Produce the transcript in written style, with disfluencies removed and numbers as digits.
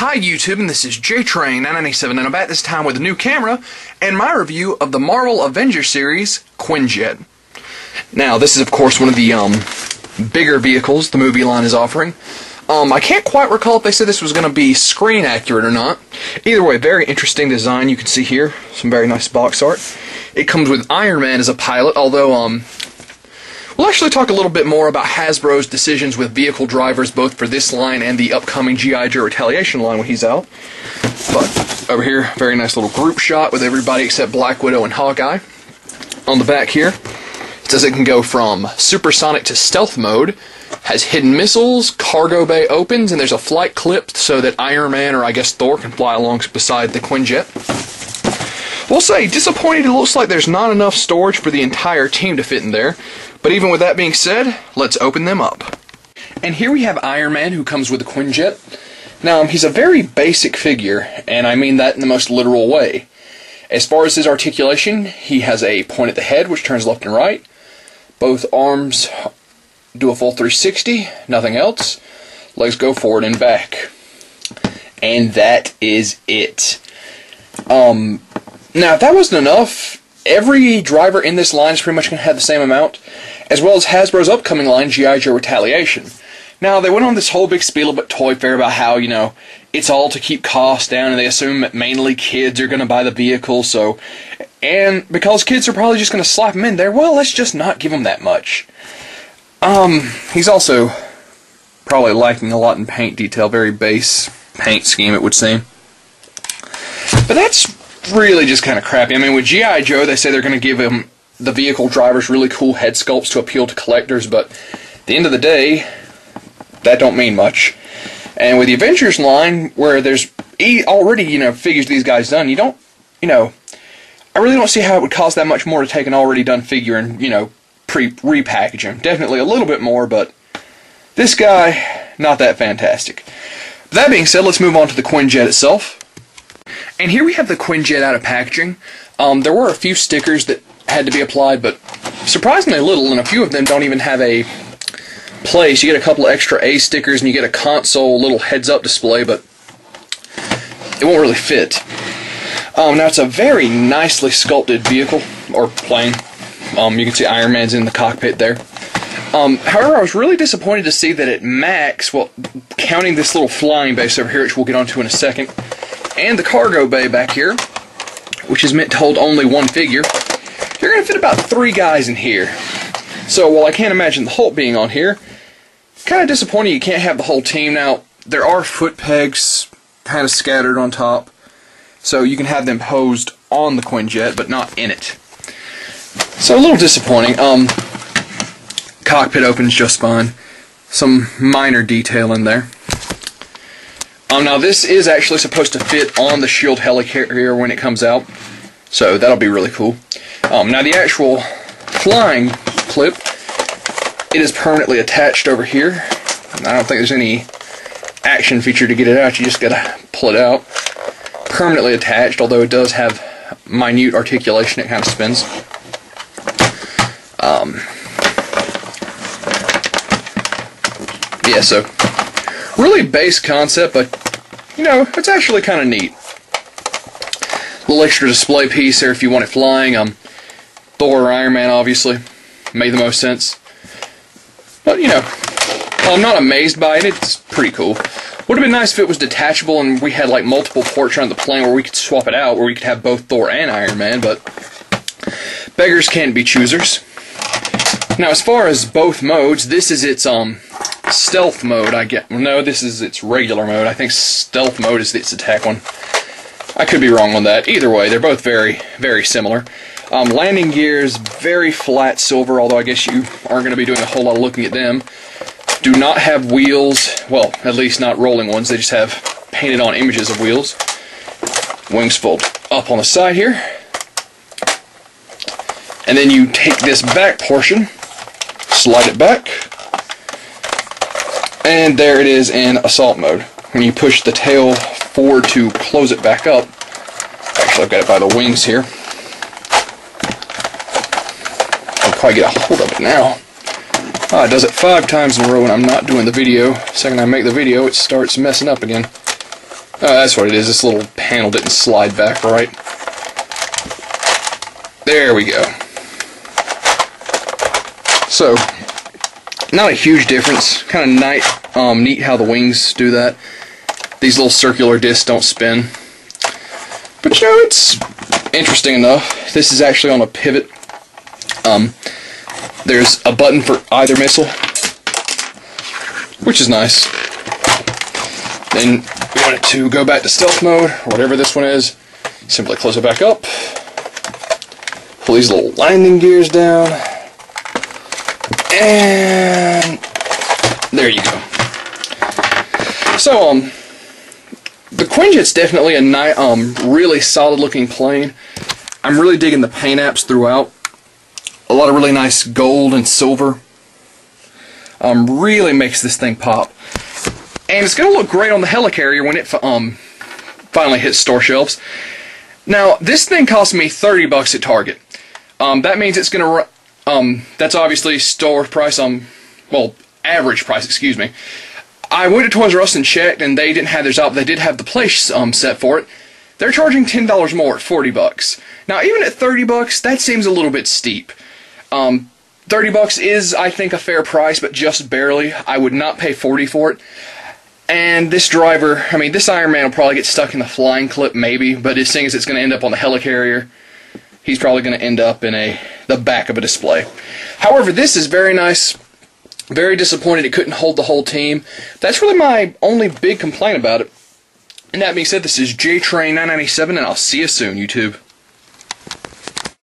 Hi YouTube, and this is JTrain997, and I'm back this time with a new camera and my review of the Marvel Avengers series, Quinjet. Now, this is of course one of the bigger vehicles the movie line is offering. I can't quite recall if they said this was going to be screen accurate or not. Either way, very interesting design. You can see here some very nice box art. It comes with Iron Man as a pilot, although we'll actually talk a little bit more about Hasbro's decisions with vehicle drivers, both for this line and the upcoming G.I. Joe Retaliation line when he's out. But over here, very nice little group shot with everybody except Black Widow and Hawkeye. On the back here, it says it can go from supersonic to stealth mode, has hidden missiles, cargo bay opens, and there's a flight clip so that Iron Man, or I guess Thor, can fly along beside the Quinjet. We'll say, disappointed, it looks like there's not enough storage for the entire team to fit in there. But even with that being said, let's open them up. And here we have Iron Man, who comes with the Quinjet. Now, he's a very basic figure, and I mean that in the most literal way. As far as his articulation, he has a point at the head, which turns left and right. Both arms do a full 360, nothing else. Legs go forward and back. And that is it. Now, if that wasn't enough, every driver in this line is pretty much going to have the same amount, as well as Hasbro's upcoming line, G.I. Joe Retaliation. Now, they went on this whole big spiel about Toy Fair about how, you know, it's all to keep costs down, and they assume that mainly kids are going to buy the vehicle, so... And because kids are probably just going to slap them in there, well, let's just not give them that much. He's also probably lacking a lot in paint detail, very base paint scheme, it would seem. But that's really just kind of crappy. I mean, with G.I. Joe, they say they're going to give him, the vehicle drivers, really cool head sculpts to appeal to collectors, but at the end of the day, that don't mean much. And with the Avengers line, where there's already, you know, figures these guys done, you don't, you know, I really don't see how it would cost that much more to take an already done figure and, you know, repackage him. Definitely a little bit more, but this guy, not that fantastic. That being said, let's move on to the Quinjet itself. And here we have the Quinjet out of packaging. There were a few stickers that had to be applied, but surprisingly little, and a few of them don't even have a place. You get a couple of extra A stickers, and you get a console little heads-up display, but it won't really fit. Now, it's a very nicely sculpted vehicle, or plane. You can see Iron Man's in the cockpit there. However, I was really disappointed to see that at max, well, counting this little flying base over here, which we'll get onto in a second, and the cargo bay back here, which is meant to hold only one figure, you're going to fit about 3 guys in here. So while I can't imagine the Hulk being on here, kind of disappointing you can't have the whole team. Now, there are foot pegs kind of scattered on top, so you can have them posed on the Quinjet, but not in it. So a little disappointing. Cockpit opens just fine. Some minor detail in there. Now this is actually supposed to fit on the SHIELD helicarrier when it comes out, so that'll be really cool. Now the actual flying clip, it is permanently attached over here. I don't think there's any action feature to get it out, you just gotta pull it out. Permanently attached, although it does have minute articulation, it kind of spins. Yeah, so really base concept, but you know, it's actually kind of neat. Little extra display piece there if you want it flying. Thor or Iron Man obviously made the most sense. But you know, I'm not amazed by it. It's pretty cool. Would have been nice if it was detachable and we had like multiple ports around the plane where we could swap it out, where we could have both Thor and Iron Man, but beggars can't be choosers. Now, as far as both modes, this is its stealth mode, I get. No, this is its regular mode. I think stealth mode is its attack one. I could be wrong on that. Either way, they're both very, very similar. Landing gears, very flat silver, although I guess you aren't going to be doing a whole lot of looking at them. Do not have wheels, well, at least not rolling ones. They just have painted on images of wheels. Wings fold up on the side here. And then you take this back portion, slide it back, and there it is in assault mode. When you push the tail forward to close it back up, actually I've got it by the wings here. I can quite get a hold of it now. It does it 5 times in a row when I'm not doing the video. The second I make the video, it starts messing up again. That's what it is. This little panel didn't slide back right. There we go. So, not a huge difference. Kind of neat how the wings do that. These little circular discs don't spin. But you know, it's interesting enough. This is actually on a pivot. There's a button for either missile, which is nice. Then we want it to go back to stealth mode, or whatever this one is. Simply close it back up. Pull these little landing gears down. And there you go. So, the Quinjet's definitely a really solid looking plane. I'm really digging the paint apps throughout. A lot of really nice gold and silver. Really makes this thing pop. And it's going to look great on the helicarrier when it finally hits store shelves. Now, this thing cost me $30 at Target. That means it's going to that's obviously store price, well, average price, excuse me. I went to Toys R Us and checked, and they didn't have theirs out, but they did have the place set for it. They're charging $10 more at $40. Now, even at $30, that seems a little bit steep. $30 is, I think, a fair price, but just barely. I would not pay $40 for it. And this driver, I mean, this Iron Man will probably get stuck in the flying clip, maybe, but as seeing as it's going to end up on the helicarrier, he's probably going to end up in the back of a display. However, this is very nice. Very disappointed it couldn't hold the whole team. That's really my only big complaint about it. And that being said, this is JTrain997, and I'll see you soon, YouTube.